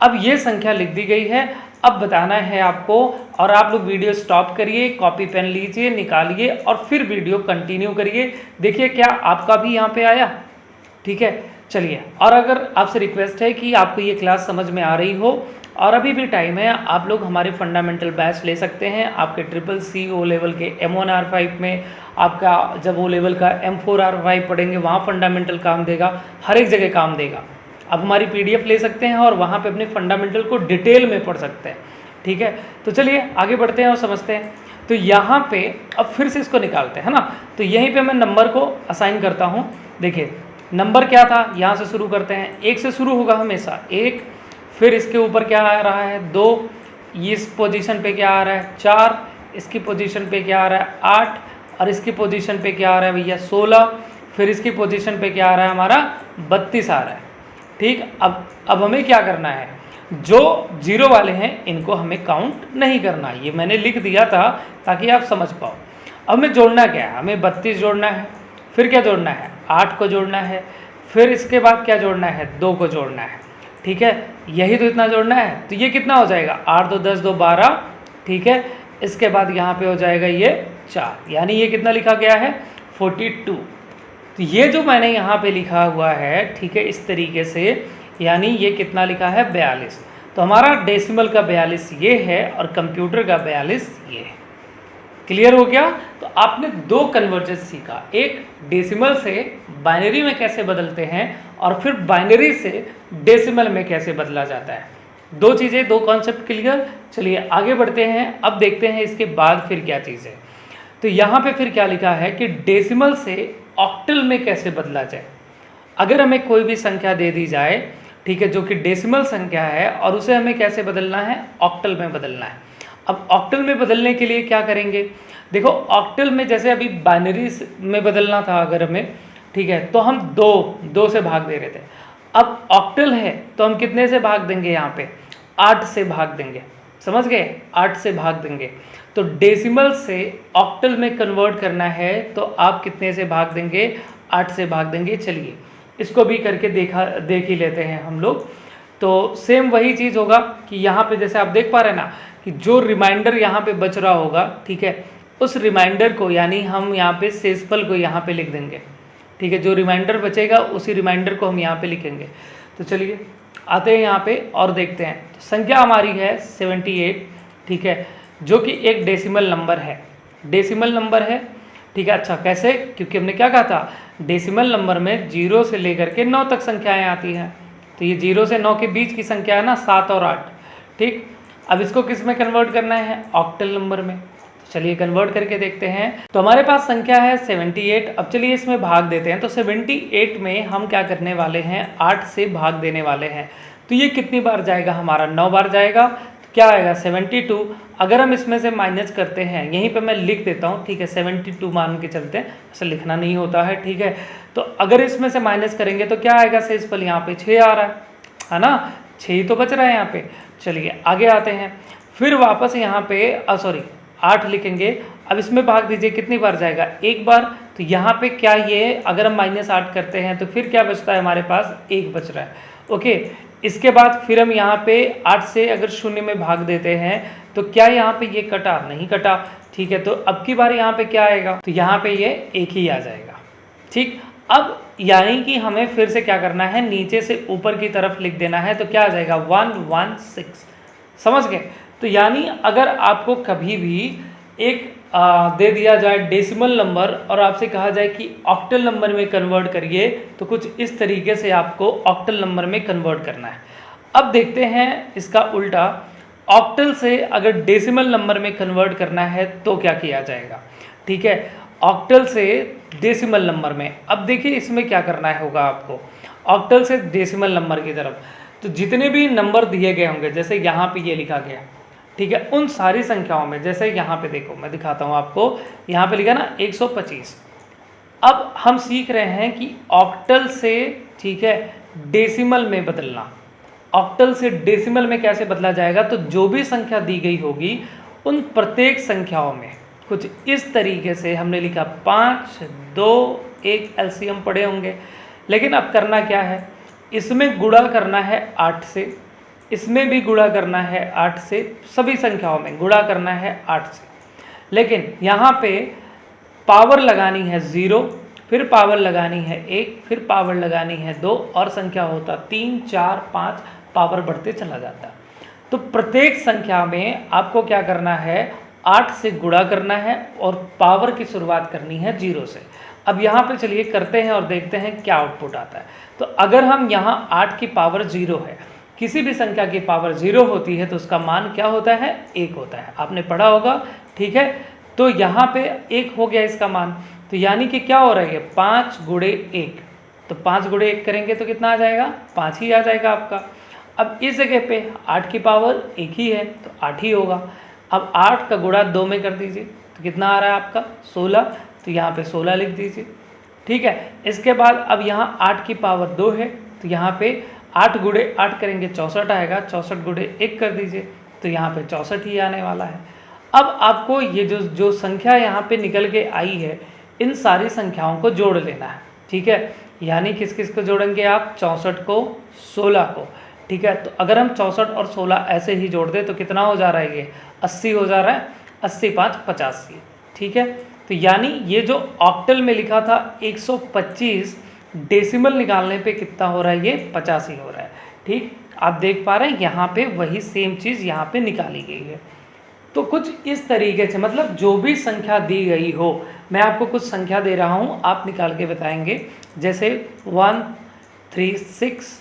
अब ये संख्या लिख दी गई है। अब बताना है आपको, और आप लोग वीडियो स्टॉप करिए, कॉपी पेन लीजिए, निकालिए और फिर वीडियो कंटिन्यू करिए। देखिए क्या आपका भी यहाँ पे आया, ठीक है। चलिए, और अगर आपसे रिक्वेस्ट है कि आपको ये क्लास समझ में आ रही हो और अभी भी टाइम है, आप लोग हमारे फंडामेंटल बैच ले सकते हैं। आपके CCC O लेवल के M1R5 में, आपका जब O लेवल का M4R5 पढ़ेंगे वहाँ फंडामेंटल काम देगा, हर एक जगह काम देगा। आप हमारी PDF ले सकते हैं और वहाँ पे अपने फंडामेंटल को डिटेल में पढ़ सकते हैं। ठीक है, तो चलिए आगे बढ़ते हैं और समझते हैं। तो यहाँ पे अब फिर से इसको निकालते हैं, है ना। तो यहीं पे मैं नंबर को असाइन करता हूँ। देखिए नंबर क्या था, यहाँ से शुरू करते हैं, 1 से शुरू होगा हमेशा 1, फिर इसके ऊपर क्या आ रहा है 2, इस पोजीशन पे क्या आ रहा है 4, इसकी पोजीशन पे क्या आ रहा है 8, और इसकी पोजीशन पे क्या आ रहा है भैया 16, फिर इसकी पोजीशन पे क्या आ रहा है हमारा 32 आ रहा है। ठीक, अब हमें क्या करना है, जो जीरो वाले हैं इनको हमें काउंट नहीं करना, ये मैंने लिख दिया था ताकि आप समझ पाओ। अब हमें जोड़ना क्या है, हमें 32 जोड़ना है, फिर क्या जोड़ना है 8 को जोड़ना है, फिर इसके बाद क्या जोड़ना है 2 को जोड़ना है। ठीक है, यही तो इतना जोड़ना है। तो ये कितना हो जाएगा 8 2 10 2 12। ठीक है, इसके बाद यहाँ पे हो जाएगा ये 4, यानी ये कितना लिखा गया है 42। तो ये जो मैंने यहाँ पे लिखा हुआ है, ठीक है, इस तरीके से, यानी ये कितना लिखा है 42। तो हमारा डेसिमल का 42 ये है और कंप्यूटर का 42 ये है। क्लियर हो गया। तो आपने 2 कन्वर्जन सीखा, एक डेसिमल से बाइनरी में कैसे बदलते हैं और फिर बाइनरी से डेसिमल में कैसे बदला जाता है। 2 चीज़ें, 2 कॉन्सेप्ट क्लियर। चलिए आगे बढ़ते हैं, अब देखते हैं इसके बाद फिर क्या चीज़ है। तो यहाँ पे फिर क्या लिखा है कि डेसिमल से ऑक्टल में कैसे बदला जाए। अगर हमें कोई भी संख्या दे दी जाए, ठीक है, जो कि डेसिमल संख्या है, और उसे हमें कैसे बदलना है ऑक्टल में बदलना है। अब ऑक्टल में बदलने के लिए क्या करेंगे, देखो ऑक्टल में जैसे अभी बाइनरी में बदलना था अगर हमें, ठीक है, तो हम 2 से भाग दे रहे थे। अब ऑक्टल है तो हम कितने से भाग देंगे, यहाँ पे 8 से भाग देंगे, समझ गए, 8 से भाग देंगे। तो डेसिमल से ऑक्टल में कन्वर्ट करना है तो आप कितने से भाग देंगे, 8 से भाग देंगे। चलिए इसको भी करके देख ही लेते हैं हम लोग। तो सेम वही चीज़ होगा कि यहाँ पे जैसे आप देख पा रहे हैं ना कि जो रिमाइंडर यहाँ पे बच रहा होगा, ठीक है, उस रिमाइंडर को, यानी हम यहाँ पे शेषफल को यहाँ पे लिख देंगे। ठीक है, जो रिमाइंडर बचेगा उसी रिमाइंडर को हम यहाँ पे लिखेंगे। तो चलिए आते हैं यहाँ पे और देखते हैं। तो संख्या हमारी है 78, ठीक है, जो कि एक डेसिमल नंबर है, डेसिमल नंबर है। ठीक है, अच्छा कैसे, क्योंकि हमने क्या कहा था, डेसिमल नंबर में 0 से लेकर के 9 तक संख्याएं आती हैं। तो ये 0 से 9 के बीच की संख्या है ना, 7 और 8। ठीक, अब इसको किस में कन्वर्ट करना है, ऑक्टल नंबर में। तो चलिए कन्वर्ट करके देखते हैं। तो हमारे पास संख्या है 78। अब चलिए इसमें भाग देते हैं। तो 78 में हम क्या करने वाले हैं, 8 से भाग देने वाले हैं। तो ये कितनी बार जाएगा, हमारा 9 बार जाएगा। तो क्या आएगा 72। अगर हम इसमें से माइनस करते हैं, यहीं पे मैं लिख देता हूँ, ठीक है, 72 मान के चलते हैं, ऐसा लिखना नहीं होता है, ठीक है। तो अगर इसमें से माइनस करेंगे तो क्या आएगा शेषफल, यहाँ पे 6 आ रहा है ना, 6 ही तो बच रहा है यहाँ पे। चलिए आगे आते हैं, फिर वापस यहाँ पे 8 लिखेंगे। अब इसमें भाग दीजिए, कितनी बार जाएगा, 1 बार। तो यहाँ पे क्या, ये अगर हम -8 करते हैं तो फिर क्या बचता है हमारे पास, 1 बच रहा है। ओके, इसके बाद फिर हम यहाँ पे 8 से अगर 0 में भाग देते हैं तो क्या यहाँ पे ये कटा, नहीं कटा। ठीक है, तो अब की बार यहाँ पे क्या आएगा, तो यहाँ पे ये 1 ही आ जाएगा। ठीक, अब यानी कि हमें फिर से क्या करना है, नीचे से ऊपर की तरफ लिख देना है। तो क्या आ जाएगा 116, समझ गए। तो यानी अगर आपको कभी भी एक दे दिया जाए डेसिमल नंबर और आपसे कहा जाए कि ऑक्टल नंबर में कन्वर्ट करिए, तो कुछ इस तरीके से आपको ऑक्टल नंबर में कन्वर्ट करना है। अब देखते हैं इसका उल्टा, ऑक्टल से अगर डेसिमल नंबर में कन्वर्ट करना है तो क्या किया जाएगा। ठीक है, ऑक्टल से डेसिमल नंबर में, अब देखिए इसमें क्या करना है होगा आपको, ऑक्टल से डेसिमल नंबर की तरफ। तो जितने भी नंबर दिए गए होंगे, जैसे यहाँ पे ये लिखा गया, ठीक है, उन सारी संख्याओं में, जैसे यहाँ पे देखो मैं दिखाता हूँ आपको, यहाँ पे लिखा ना 125। अब हम सीख रहे हैं कि ऑक्टल से, ठीक है, डेसिमल में बदलना। ऑक्टल से डेसिमल में कैसे बदला जाएगा, तो जो भी संख्या दी गई होगी उन प्रत्येक संख्याओं में कुछ इस तरीके से हमने लिखा 5 2 1 एलसीएम पढ़े होंगे। लेकिन अब करना क्या है, इसमें गुणा करना है 8 से, इसमें भी गुणा करना है 8 से, सभी संख्याओं में गुणा करना है 8 से। लेकिन यहाँ पे पावर लगानी है 0, फिर पावर लगानी है 1, फिर पावर लगानी है 2, और संख्या होता 3 4 5, पावर बढ़ते चला जाता है। तो प्रत्येक संख्या में आपको क्या करना है, 8 से गुणा करना है और पावर की शुरुआत करनी है 0 से। अब यहाँ पे चलिए करते हैं और देखते हैं क्या आउटपुट आता है। तो अगर हम यहाँ 8 की पावर 0 है, किसी भी संख्या की पावर 0 होती है तो उसका मान क्या होता है, 1 होता है, आपने पढ़ा होगा, ठीक है। तो यहाँ पे 1 हो गया इसका मान, तो यानी कि क्या हो रहा है, 5 गुणे 1, तो 5 गुणे 1 करेंगे तो कितना आ जाएगा, 5 ही आ जाएगा आपका। अब इस जगह पे 8 की पावर 1 ही है तो 8 ही होगा। अब 8 का गुणा 2 में कर दीजिए तो कितना आ रहा है आपका, 16, तो यहाँ पे 16 लिख दीजिए, ठीक है। इसके बाद अब यहाँ 8 की पावर 2 है तो यहाँ पे 8 गुणे 8 करेंगे 64 आएगा, 64 गुणे 1 कर दीजिए तो यहाँ पे 64 ही आने वाला है। अब आपको ये जो संख्या यहाँ पे निकल के आई है, इन सारी संख्याओं को जोड़ लेना है, ठीक है। यानी किस किस को जोड़ेंगे आप, 64 को 16 को, ठीक है। तो अगर हम 64 और 16 ऐसे ही जोड़ दें तो कितना हो जा रहा है, ये 80 हो जा रहा है, 80 5 85, ठीक है। तो यानी ये जो ऑक्टल में लिखा था 125, डेसिमल निकालने पे कितना हो रहा है, ये 85 हो रहा है, ठीक। आप देख पा रहे हैं यहाँ पे वही सेम चीज़ यहाँ पे निकाली गई है। तो कुछ इस तरीके से, मतलब जो भी संख्या दी गई हो, मैं आपको कुछ संख्या दे रहा हूँ, आप निकाल के बताएंगे। जैसे 136,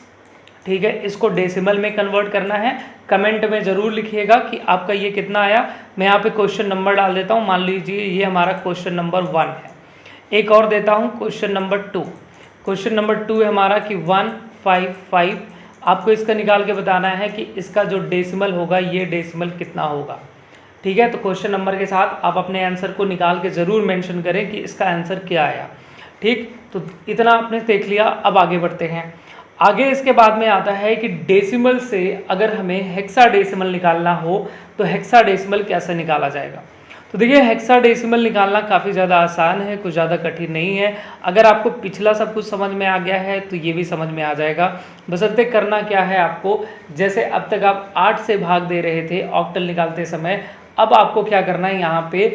ठीक है, इसको डेसिमल में कन्वर्ट करना है। कमेंट में ज़रूर लिखिएगा कि आपका ये कितना आया। मैं यहाँ पे क्वेश्चन नंबर डाल देता हूँ, मान लीजिए ये हमारा क्वेश्चन नंबर 1 है। एक और देता हूँ, क्वेश्चन नंबर 2। क्वेश्चन नंबर 2 है हमारा कि 155। आपको इसका निकाल के बताना है कि इसका जो डेसिमल होगा, ये डेसिमल कितना होगा, ठीक है। तो क्वेश्चन नंबर के साथ आप अपने आंसर को निकाल के ज़रूर मेंशन करें कि इसका आंसर क्या आया, ठीक। तो इतना आपने देख लिया। अब आगे बढ़ते हैं। आगे इसके बाद में आता है कि डेसिमल से अगर हमें हेक्साडेसिमल निकालना हो तो हेक्साडेसिमल कैसे निकाला जाएगा। तो देखिए, हेक्साडेसिमल निकालना काफ़ी ज़्यादा आसान है, कुछ ज़्यादा कठिन नहीं है। अगर आपको पिछला सब कुछ समझ में आ गया है तो ये भी समझ में आ जाएगा। बशर्ते करना क्या है आपको, जैसे अब तक आप 8 से भाग दे रहे थे ऑक्टल निकालते समय, अब आपको क्या करना है, यहाँ पे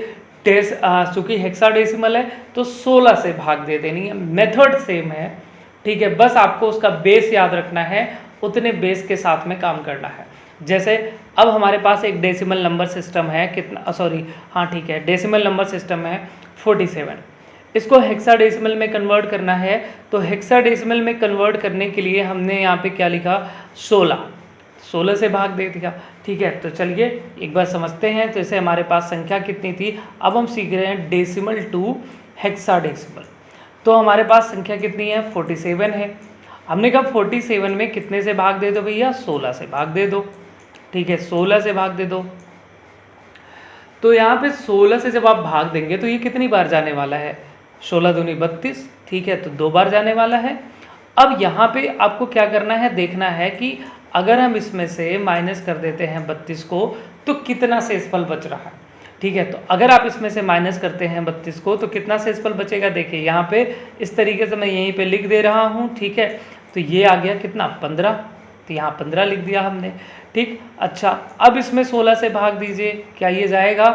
चूँकि हेक्साडेसिमल है तो 16 से भाग दे देनी है। मेथड सेम है, ठीक है, बस आपको उसका बेस याद रखना है, उतने बेस के साथ में काम करना है। जैसे अब हमारे पास एक डेसिमल नंबर सिस्टम है, कितना, सॉरी, हाँ ठीक है, डेसिमल नंबर सिस्टम है 47। इसको हेक्साडेसिमल में कन्वर्ट करना है, तो हेक्साडेसिमल में कन्वर्ट करने के लिए हमने यहाँ पे क्या लिखा, 16 से भाग दे दिया, ठीक है। तो चलिए एक बार समझते हैं। तो जैसे हमारे पास संख्या कितनी थी, अब हम सीख रहे हैं डेसिमल टू हेक्साडेसिमल। तो हमारे पास संख्या कितनी है, 47 है। हमने कहा 47 में कितने से भाग दे दो भैया, 16 से भाग दे दो, ठीक है, 16 से भाग दे दो। तो यहाँ पे 16 से जब आप भाग देंगे तो ये कितनी बार जाने वाला है, 16 दूनी 32, ठीक है, तो 2 बार जाने वाला है। अब यहाँ पे आपको क्या करना है, देखना है कि अगर हम इसमें से माइनस कर देते हैं 32 को तो कितना शेषफल बच रहा है, ठीक है। तो अगर आप इसमें से माइनस करते हैं 32 को तो कितना शेषफल बचेगा, देखिए यहाँ पे इस तरीके से मैं यहीं पे लिख दे रहा हूँ, ठीक है। तो ये आ गया कितना, 15, तो यहाँ 15 लिख दिया हमने, ठीक। अच्छा, अब इसमें 16 से भाग दीजिए, क्या ये जाएगा,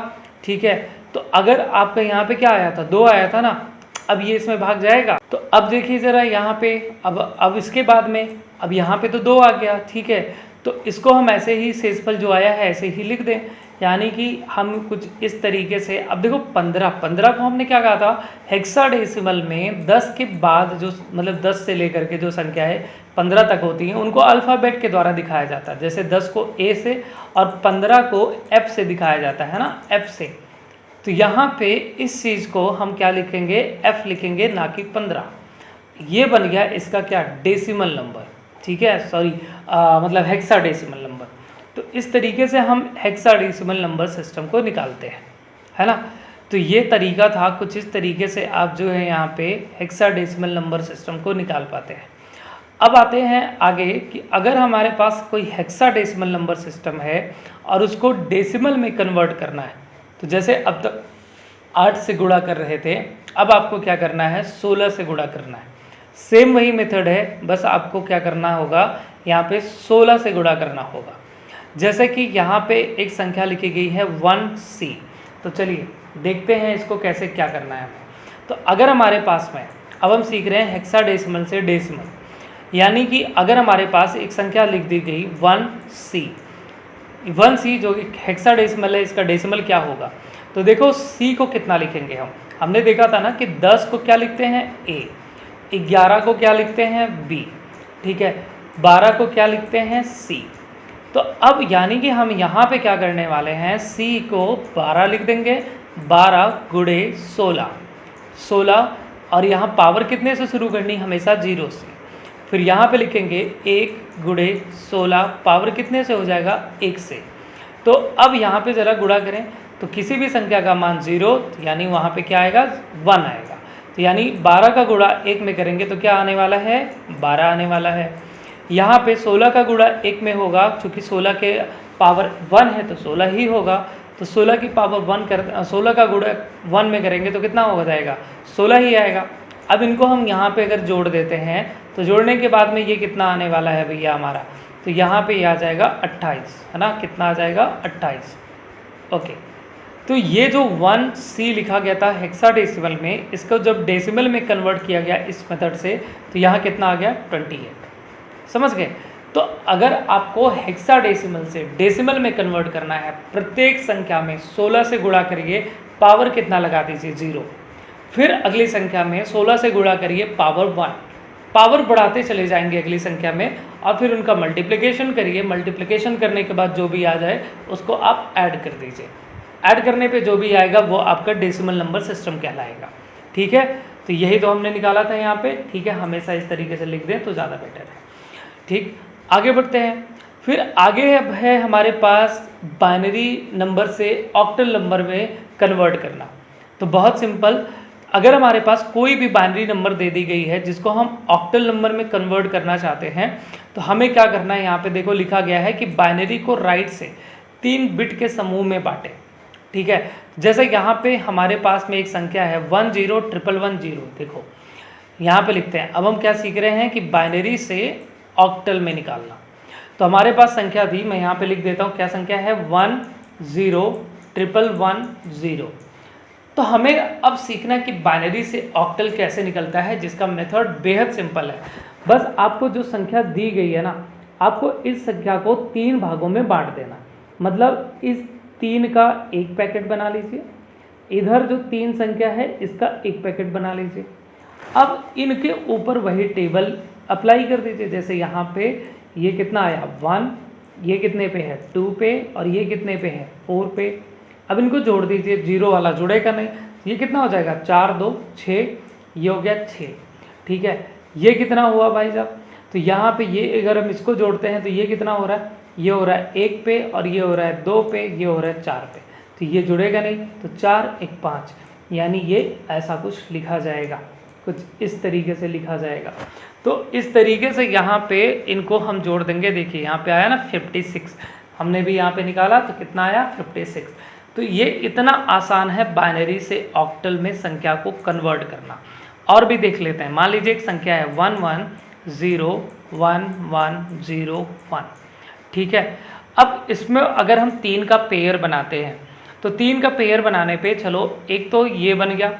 ठीक है। तो अगर आपका यहाँ पे क्या आया था, 2 आया था ना, अब ये इसमें भाग जाएगा। तो अब देखिए ज़रा यहाँ पे, अब इसके बाद में अब यहाँ पे तो 2 आ गया, ठीक है। तो इसको हम ऐसे ही शेषफल जो आया है ऐसे ही लिख दें, यानी कि हम कुछ इस तरीके से, अब देखो 15 को हमने क्या कहा था, हेक्साडेसिमल में 10 के बाद जो, मतलब 10 से लेकर के जो संख्या है 15 तक होती हैं, उनको अल्फ़ाबेट के द्वारा दिखाया जाता है। जैसे 10 को ए से और 15 को एफ से दिखाया जाता है ना, एफ से। तो यहाँ पे इस चीज़ को हम क्या लिखेंगे, एफ लिखेंगे, ना कि 15। ये बन गया इसका क्या, डेसिमल नंबर, ठीक है, सॉरी मतलब हेक्साडेसिमल नंबर। तो इस तरीके से हम हेक्साडेसिमल नंबर सिस्टम को निकालते हैं, है ना। तो ये तरीका था, कुछ इस तरीके से आप जो है यहाँ पे हेक्साडेसिमल नंबर सिस्टम को निकाल पाते हैं। अब आते हैं आगे कि अगर हमारे पास कोई हेक्साडेसिमल नंबर सिस्टम है और उसको डेसिमल में कन्वर्ट करना है, तो जैसे अब तक 8 से गुणा कर रहे थे, अब आपको क्या करना है, 16 से गुणा करना है। सेम वही मेथड है, बस आपको क्या करना होगा, यहाँ पे 16 से गुणा करना होगा। जैसे कि यहाँ पे एक संख्या लिखी गई है 1C, तो चलिए देखते हैं इसको कैसे क्या करना है। तो अगर हमारे पास में, अब हम सीख रहे हैं हेक्साडेसिमल से डेसिमल, यानी कि अगर हमारे पास एक संख्या लिख दी गई 1C जो हेक्साडेसिमल है, इसका डेसिमल क्या होगा। तो देखो C को कितना लिखेंगे हम, हमने देखा था ना कि 10 को क्या लिखते हैं A, 11 को क्या लिखते हैं B, ठीक है, 12 को क्या लिखते हैं C। तो अब यानी कि हम यहाँ पे क्या करने वाले हैं, C को 12 लिख देंगे, 12 गुणे 16, 16, और यहाँ पावर कितने से शुरू करनी, हमेशा 0 से। फिर यहाँ पे लिखेंगे 1 गुणे 16, पावर कितने से हो जाएगा 1 से। तो अब यहाँ पे ज़रा गुणा करें तो किसी भी संख्या का मान 0, यानी वहाँ पे क्या आएगा 1 आएगा। तो यानी 12 का गुणा 1 में करेंगे तो क्या आने वाला है 12 आने वाला है। यहाँ पे 16 का गुणा 1 में होगा, चूँकि 16 के पावर 1 है तो 16 ही होगा। तो 16 की पावर 16 का गुणा 1 में करेंगे तो कितना हो जाएगा 16 ही आएगा। अब इनको हम यहाँ पे अगर जोड़ देते हैं तो जोड़ने के बाद में ये कितना आने वाला है भैया हमारा, तो यहाँ पे ये आ जाएगा 28, है ना, कितना आ जाएगा 28। ओके, तो ये जो 1C लिखा गया था हेक्साडेसिमल में, इसको जब डेसिमल में कन्वर्ट किया गया इस मेथड से, तो यहाँ कितना आ गया 28। समझ गए। तो अगर आपको हेक्साडेसिमल से डेसिमल में कन्वर्ट करना है, प्रत्येक संख्या में 16 से गुणा करिए, पावर कितना लगा दीजिए 0, फिर अगली संख्या में 16 से गुणा करिए पावर 1, पावर बढ़ाते चले जाएंगे अगली संख्या में, और फिर उनका मल्टीप्लिकेशन करिए, मल्टीप्लिकेशन करने के बाद जो भी आ जाए उसको आप ऐड कर दीजिए, ऐड करने पे जो भी आएगा वो आपका डेसिमल नंबर सिस्टम कहलाएगा। ठीक है, तो यही तो हमने निकाला था यहाँ पे। ठीक है, हमेशा इस तरीके से लिख दें तो ज़्यादा बेटर है। ठीक, आगे बढ़ते हैं। फिर आगे अब है हमारे पास बाइनरी नंबर से ऑक्टल नंबर में कन्वर्ट करना। तो बहुत सिंपल, अगर हमारे पास कोई भी बाइनरी नंबर दे दी गई है जिसको हम ऑक्टल नंबर में कन्वर्ट करना चाहते हैं, तो हमें क्या करना है, यहाँ पे देखो लिखा गया है कि बाइनरी को राइट से 3 बिट के समूह में बांटें। ठीक है, जैसे यहाँ पे हमारे पास में एक संख्या है 101110, देखो यहाँ पे लिखते हैं। अब हम क्या सीख रहे हैं कि बाइनरी से ऑक्टल में निकालना। तो हमारे पास संख्या थी, मैं यहाँ पे लिख देता हूँ, क्या संख्या है 101110। तो हमें अब सीखना कि बाइनरी से ऑक्टल कैसे निकलता है, जिसका मेथड बेहद सिंपल है। बस आपको जो संख्या दी गई है ना, आपको इस संख्या को 3 भागों में बांट देना। मतलब इस 3 का एक पैकेट बना लीजिए, इधर जो 3 संख्या है इसका एक पैकेट बना लीजिए। अब इनके ऊपर वही टेबल अप्लाई कर दीजिए। जैसे यहाँ पे ये कितना आया 1, ये कितने पे है 2 पे, और ये कितने पे है 4 पे। अब इनको जोड़ दीजिए, 0 वाला जुड़ेगा नहीं, ये कितना हो जाएगा 4 2 6, ये हो गया 6। ठीक है, ये कितना हुआ भाई साहब, तो यहाँ पे ये अगर हम इसको जोड़ते हैं तो ये कितना हो रहा है, ये हो रहा है 1 पे, और ये हो रहा है 2 पे, ये हो रहा है 4 पे। तो ये जुड़ेगा नहीं, तो 4 1 5, यानी ये ऐसा कुछ लिखा जाएगा, कुछ इस तरीके से लिखा जाएगा। तो इस तरीके से यहाँ पे इनको हम जोड़ देंगे। देखिए यहाँ पे आया ना 56, हमने भी यहाँ पे निकाला तो कितना आया 56। तो ये इतना आसान है बाइनरी से ऑक्टल में संख्या को कन्वर्ट करना। और भी देख लेते हैं। मान लीजिए एक संख्या है 11011101। ठीक है, अब इसमें अगर हम 3 का पेयर बनाते हैं तो 3 का पेयर बनाने पे चलो एक तो ये बन गया,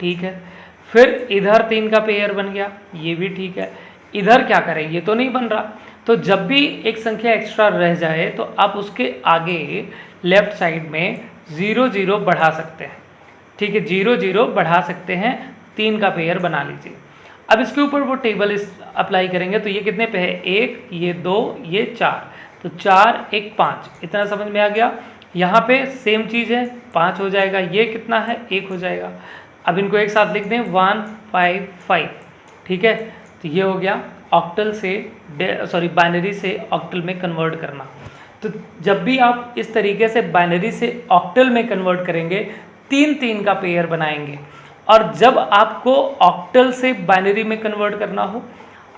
ठीक है, फिर इधर 3 का पेयर बन गया, ये भी ठीक है। इधर क्या करें, ये तो नहीं बन रहा। तो जब भी एक संख्या एक्स्ट्रा रह जाए तो आप उसके आगे लेफ्ट साइड में 0 0 बढ़ा सकते हैं। ठीक है, 0 0 बढ़ा सकते हैं, 3 का पेयर बना लीजिए। अब इसके ऊपर वो टेबल इस अप्लाई करेंगे तो ये कितने पे है 1, ये 2, ये 4, तो 4 1 5, इतना समझ में आ गया। यहाँ पे सेम चीज़ है, 5 हो जाएगा, ये कितना है 1 हो जाएगा। अब इनको एक साथ लिख दें 1 5 5। ठीक है, तो ये हो गया ऑक्टल से बाइनरी से ऑक्टल में कन्वर्ट करना। तो जब भी आप इस तरीके से बाइनरी से ऑक्टल में कन्वर्ट करेंगे, 3 का पेयर बनाएंगे। और जब आपको ऑक्टल से बाइनरी में कन्वर्ट करना हो,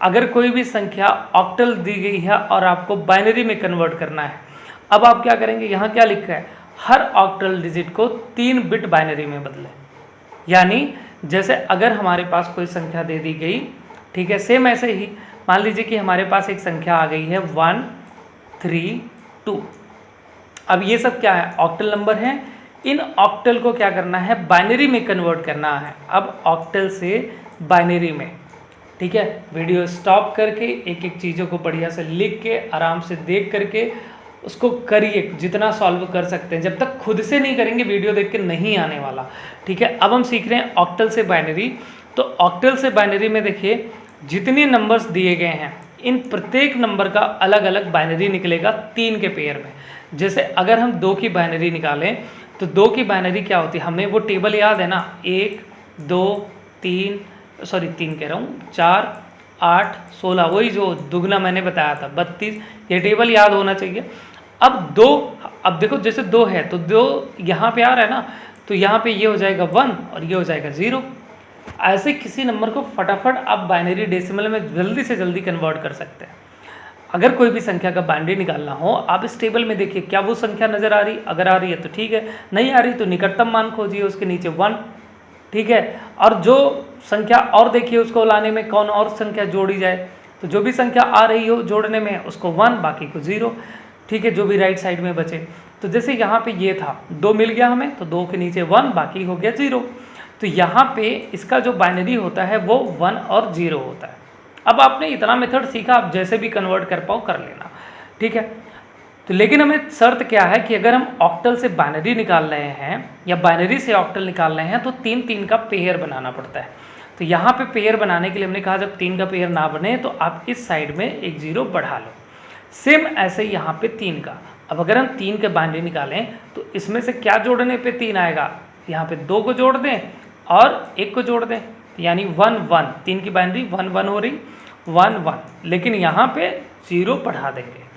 अगर कोई भी संख्या ऑक्टल दी गई है और आपको बाइनरी में कन्वर्ट करना है, अब आप क्या करेंगे, यहाँ क्या लिखा है, हर ऑक्टल डिजिट को 3 बिट बाइनरी में बदलें। यानी जैसे अगर हमारे पास कोई संख्या दे दी गई, ठीक है, सेम ऐसे ही मान लीजिए कि हमारे पास एक संख्या आ गई है 1 3 2। अब ये सब क्या है, ऑक्टल नंबर हैं। इन ऑक्टल को क्या करना है, बाइनरी में कन्वर्ट करना है। अब ऑक्टल से बाइनरी में, ठीक है, वीडियो स्टॉप करके एक एक चीज़ों को बढ़िया से लिख के आराम से देख करके उसको करिए, जितना सॉल्व कर सकते हैं। जब तक खुद से नहीं करेंगे वीडियो देख के नहीं आने वाला, ठीक है। अब हम सीख रहे हैं ऑक्टल से बाइनरी। तो ऑक्टल से बाइनरी में देखिए जितने नंबर्स दिए गए हैं इन प्रत्येक नंबर का अलग अलग बाइनरी निकलेगा 3 के पेयर में। जैसे अगर हम 2 की बाइनरी निकालें तो 2 की बाइनरी क्या होती है, हमें वो टेबल याद है ना, 1 2 3 सॉरी 3 कह रहा हूँ 4 8 16, वही जो दुगना मैंने बताया था 32, ये टेबल याद होना चाहिए। अब 2, अब देखो जैसे 2 है तो 2 यहाँ पे आ रहा है ना, तो यहाँ पे ये हो जाएगा 1 और ये हो जाएगा 0। ऐसे किसी नंबर को फटाफट आप बाइनरी डेसिमल में जल्दी से जल्दी कन्वर्ट कर सकते हैं। अगर कोई भी संख्या का बाइनरी निकालना हो, आप इस टेबल में देखिए क्या वो संख्या नज़र आ रही, अगर आ रही है तो ठीक है, नहीं आ रही तो निकटतम मान खोजिए, उसके नीचे 1, ठीक है। और जो संख्या और देखिए उसको लाने में कौन और संख्या जोड़ी जाए, तो जो भी संख्या आ रही हो जोड़ने में उसको 1 बाकी को 0, ठीक है, जो भी राइट साइड में बचे। तो जैसे यहाँ पे ये था 2 मिल गया हमें, तो 2 के नीचे 1 बाकी हो गया 0। तो यहाँ पे इसका जो बाइनरी होता है वो 1 और 0 होता है। अब आपने इतना मेथड सीखा, आप जैसे भी कन्वर्ट कर पाओ कर लेना, ठीक है। तो लेकिन हमें शर्त क्या है कि अगर हम ऑक्टल से बाइनरी निकाल रहे हैं या बाइनरी से ऑक्टल निकाल रहे हैं तो 3-3 का पेयर बनाना पड़ता है। तो यहाँ पे पेयर बनाने के लिए हमने कहा जब 3 का पेयर ना बने तो आप इस साइड में एक 0 बढ़ा लो। सेम ऐसे यहाँ पे 3 का, अब अगर हम 3 के बाइनरी निकालें तो इसमें से क्या जोड़ने पे 3 आएगा, यहाँ पे 2 को जोड़ दें और 1 को जोड़ दें, यानी 1 1, 3 की बाइनरी 1 1 हो रही, 1 1, लेकिन यहाँ पे 0 बढ़ा देंगे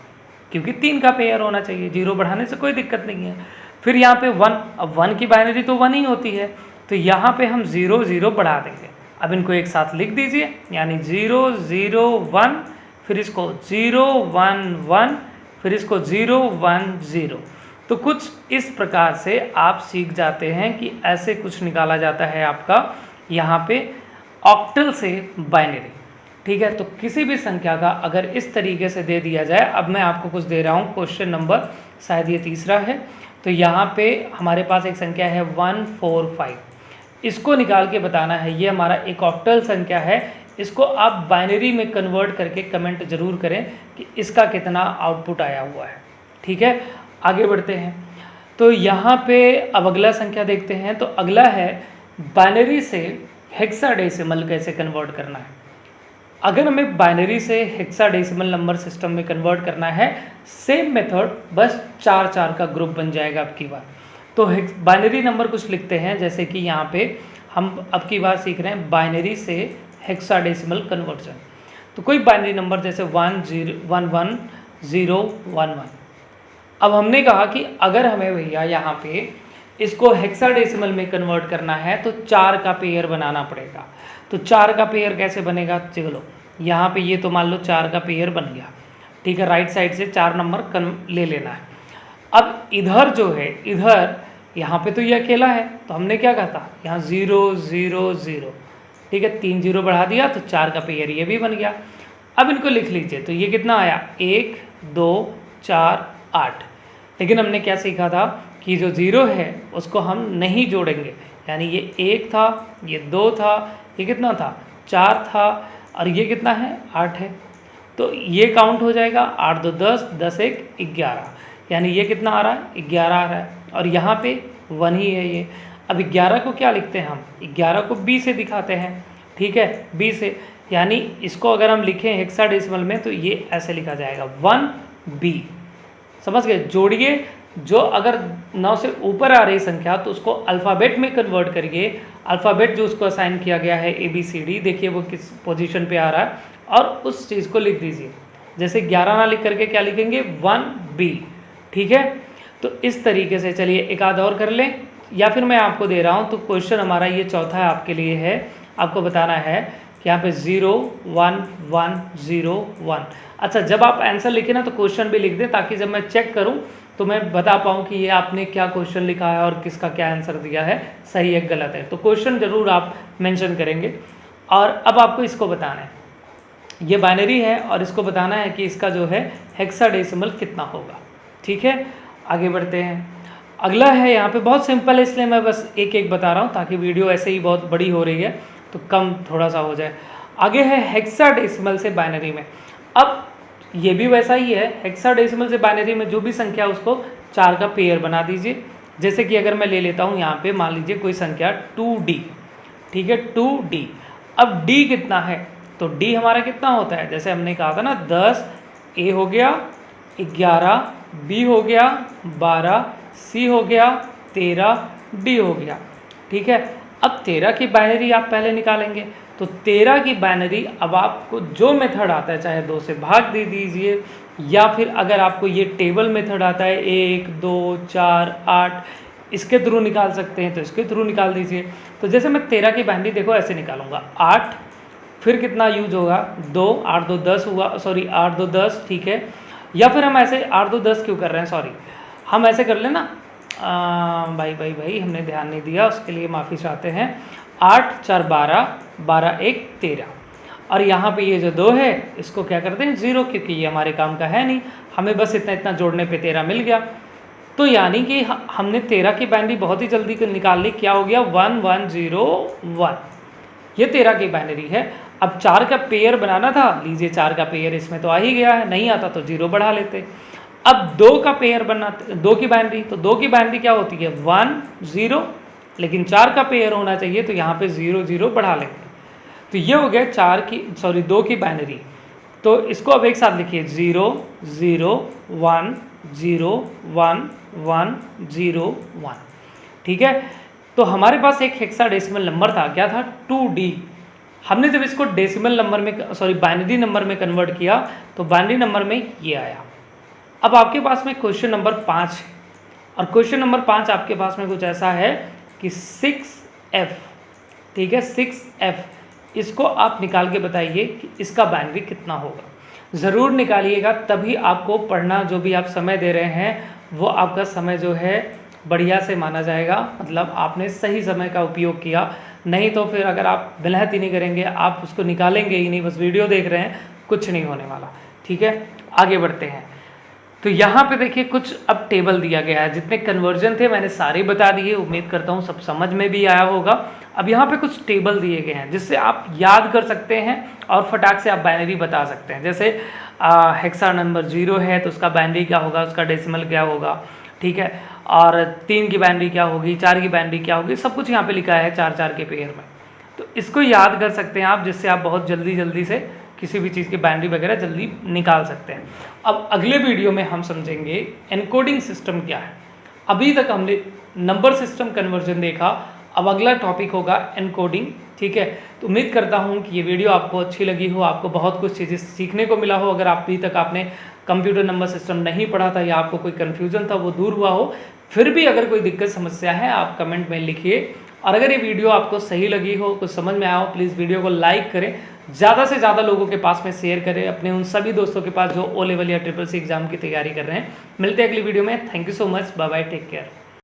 क्योंकि 3 का पेयर होना चाहिए, 0 बढ़ाने से कोई दिक्कत नहीं है। फिर यहाँ पे 1, अब 1 की बाइनरी तो 1 ही होती है, तो यहाँ पे हम 0 0 बढ़ा देंगे। अब इनको एक साथ लिख दीजिए, यानी 0 0 1, फिर इसको 0 1 1, फिर इसको 0 1 0। तो कुछ इस प्रकार से आप सीख जाते हैं कि ऐसे कुछ निकाला जाता है आपका यहाँ पे ऑक्टल से बाइनरी, ठीक है। तो किसी भी संख्या का अगर इस तरीके से दे दिया जाए, अब मैं आपको कुछ दे रहा हूँ, क्वेश्चन नंबर शायद ये तीसरा है। तो यहाँ पे हमारे पास एक संख्या है 145, इसको निकाल के बताना है, ये हमारा एक ऑक्टल संख्या है। इसको आप बाइनरी में कन्वर्ट करके कमेंट जरूर करें कि इसका कितना आउटपुट आया हुआ है, ठीक है। आगे बढ़ते हैं, तो यहाँ पे अब अगला संख्या देखते हैं। तो अगला है बाइनरी से हेक्साडेसिमल कैसे कन्वर्ट करना है। अगर हमें बाइनरी से हेक्साडेसिमल नंबर सिस्टम में कन्वर्ट करना है, सेम मेथड, बस 4 का ग्रुप बन जाएगा अब की बार। तो बाइनरी नंबर कुछ लिखते हैं, जैसे कि यहाँ पे हम अब की बार सीख रहे हैं बाइनरी से हेक्साडेसिमल कन्वर्जन। तो कोई बाइनरी नंबर जैसे 1 0 1 1 0 1 1। अब हमने कहा कि अगर हमें भैया यहाँ पे इसको हेक्साडेसिमल में कन्वर्ट करना है तो 4 का पेयर बनाना पड़ेगा। तो 4 का पेयर कैसे बनेगा, चलो यहाँ पे ये तो मान लो 4 का पेयर बन गया, ठीक है। राइट साइड से 4 नंबर ले लेना है। अब इधर जो है, इधर यहाँ पे तो ये अकेला है, तो हमने क्या कहा था, यहाँ 0 0 0, ठीक है, 3 0 बढ़ा दिया तो 4 का पेयर ये भी बन गया। अब इनको लिख लीजिए, तो ये कितना आया, 1 2 4 8। लेकिन हमने क्या सीखा था कि जो 0 है उसको हम नहीं जोड़ेंगे, यानी ये 1 था, ये 2 था, ये कितना था 4 था, और ये कितना है 8 है। तो ये काउंट हो जाएगा, 8 2 10, 10 1 11, यानी ये कितना आ रहा है 11 आ रहा है, और यहाँ पे 1 ही है ये। अब 11 को क्या लिखते हैं हम, 11 को b से दिखाते हैं, ठीक है, b से, यानी इसको अगर हम लिखें हेक्साडेसिमल में तो ये ऐसे लिखा जाएगा 1b। समझ गए, जोड़िए, जो अगर 9 से ऊपर आ रही संख्या तो उसको अल्फ़ाबेट में कन्वर्ट करिए। अल्फ़ाबेट जो उसको असाइन किया गया है ABCD, देखिए वो किस पोजीशन पे आ रहा है, और उस चीज़ को लिख दीजिए। जैसे 11 ना लिख करके क्या लिखेंगे 1b, ठीक है। तो इस तरीके से चलिए एक आध और कर लें, या फिर मैं आपको दे रहा हूँ। तो क्वेश्चन हमारा ये चौथा है आपके लिए है, आपको बताना है कि यहाँ पे 0 1 1 0 1। अच्छा, जब आप आंसर लिखें ना तो क्वेश्चन भी लिख दें, ताकि जब मैं चेक करूँ तो मैं बता पाऊँ कि ये आपने क्या क्वेश्चन लिखा है और किसका क्या आंसर दिया है, सही है गलत है। तो क्वेश्चन जरूर आप मेंशन करेंगे। और अब आपको इसको बताना है, ये बाइनरी है और इसको बताना है कि इसका जो है हेक्साडेसिमल कितना होगा, ठीक है। आगे बढ़ते हैं, अगला है यहाँ पे बहुत सिंपल है, इसलिए मैं बस एक एक बता रहा हूँ ताकि वीडियो ऐसे ही बहुत बड़ी हो रही है तो कम थोड़ा सा हो जाए। आगे है हेक्साडेसिमल से बाइनरी में। अब ये भी वैसा ही है, हेक्साडेसिमल से बाइनरी में जो भी संख्या उसको 4 का पेयर बना दीजिए। जैसे कि अगर मैं ले लेता हूँ यहाँ पे मान लीजिए कोई संख्या 2D, ठीक है 2D। अब D कितना है, तो D हमारा कितना होता है, जैसे हमने कहा था ना 10 A हो गया, 11 B हो गया, 12 C हो गया, 13 D हो गया, ठीक है। अब 13 की बाइनरी आप पहले निकालेंगे, तो 13 की बाइनरी अब आपको जो मेथड आता है, चाहे 2 से भाग दे दीजिए या फिर अगर आपको ये टेबल मेथड आता है 1 2 4 8 इसके थ्रू निकाल सकते हैं तो इसके थ्रू निकाल दीजिए। तो जैसे मैं 13 की बाइनरी देखो ऐसे निकालूंगा, 8 फिर कितना यूज होगा 2, 8 2 10 हुआ, सॉरी 8 2 10, ठीक है। या फिर हम ऐसे 8 2 10 क्यों कर रहे हैं, सॉरी हम ऐसे कर लेना, भाई हमने ध्यान नहीं दिया, उसके लिए माफ़ी चाहते हैं। 8 4 12, 12 1 13, और यहाँ पे ये जो 2 है इसको क्या करते हैं 0, क्योंकि ये हमारे काम का है नहीं, हमें बस इतना इतना जोड़ने पे 13 मिल गया। तो यानी कि हमने 13 की बाइनरी बहुत ही जल्दी निकाल ली, क्या हो गया 1 1 0 1, ये 13 की बाइनरी है। अब 4 का पेयर बनाना था, लीजिए 4 का पेयर इसमें तो आ ही गया है, नहीं आता तो 0 बढ़ा लेते। अब 2 का पेयर बनाते, 2 की बाइनरी, तो 2 की बाइनरी क्या होती है 1 0, लेकिन 4 का पेयर होना चाहिए तो यहाँ पे 0 0 बढ़ा लेंगे। तो ये हो गया 2 की बाइनरी। तो इसको अब एक साथ लिखिए 0 0 1 0 1 1 0 1, ठीक है। तो हमारे पास एक हेक्साडेसिमल नंबर था, क्या था 2D। हमने जब इसको डेसिमल नंबर में, सॉरी बाइनरी नंबर में कन्वर्ट किया तो बाइनरी नंबर में ये आया। अब आपके पास में क्वेश्चन नंबर 5 है, और क्वेश्चन नंबर 5 आपके पास में कुछ ऐसा है कि 6F, ठीक है 6F, इसको आप निकाल के बताइए कि इसका बाइनरी कितना होगा। ज़रूर निकालिएगा, तभी आपको पढ़ना जो भी आप समय दे रहे हैं वो आपका समय जो है बढ़िया से माना जाएगा, मतलब आपने सही समय का उपयोग किया। नहीं तो फिर अगर आप मेहनत ही नहीं करेंगे, आप उसको निकालेंगे ही नहीं, बस वीडियो देख रहे हैं, कुछ नहीं होने वाला, ठीक है। आगे बढ़ते हैं। तो यहाँ पे देखिए कुछ अब टेबल दिया गया है, जितने कन्वर्जन थे मैंने सारे बता दिए, उम्मीद करता हूँ सब समझ में भी आया होगा। अब यहाँ पे कुछ टेबल दिए गए हैं जिससे आप याद कर सकते हैं और फटाक से आप बाइनरी बता सकते हैं। जैसे हेक्सा नंबर 0 है तो उसका बाइनरी क्या होगा, उसका डेसिमल क्या होगा, ठीक है। और 3 की बाइनरी क्या होगी, 4 की बाइनरी क्या होगी, सब कुछ यहाँ पे लिखा है 4 4 के पेयर में। तो इसको याद कर सकते हैं आप, जिससे आप बहुत जल्दी से किसी भी चीज़ की बाइनरी वगैरह जल्दी निकाल सकते हैं। अब अगले वीडियो में हम समझेंगे एनकोडिंग सिस्टम क्या है। अभी तक हमने नंबर सिस्टम कन्वर्जन देखा, अब अगला टॉपिक होगा एनकोडिंग, ठीक है। तो उम्मीद करता हूँ कि ये वीडियो आपको अच्छी लगी हो, आपको बहुत कुछ चीज़ें सीखने को मिला हो। अगर अभी तक आपने कंप्यूटर नंबर सिस्टम नहीं पढ़ा था या आपको कोई कन्फ्यूजन था वो दूर हुआ हो, फिर भी अगर कोई दिक्कत समस्या है आप कमेंट में लिखिए। और अगर ये वीडियो आपको सही लगी हो, कुछ समझ में आया हो, प्लीज़ वीडियो को लाइक करें, ज़्यादा से ज़्यादा लोगों के पास में शेयर करें, अपने उन सभी दोस्तों के पास जो ओ लेवल या ट्रिपल सी एग्जाम की तैयारी कर रहे हैं। मिलते हैं अगली वीडियो में। Thank you so much, bye bye, take care.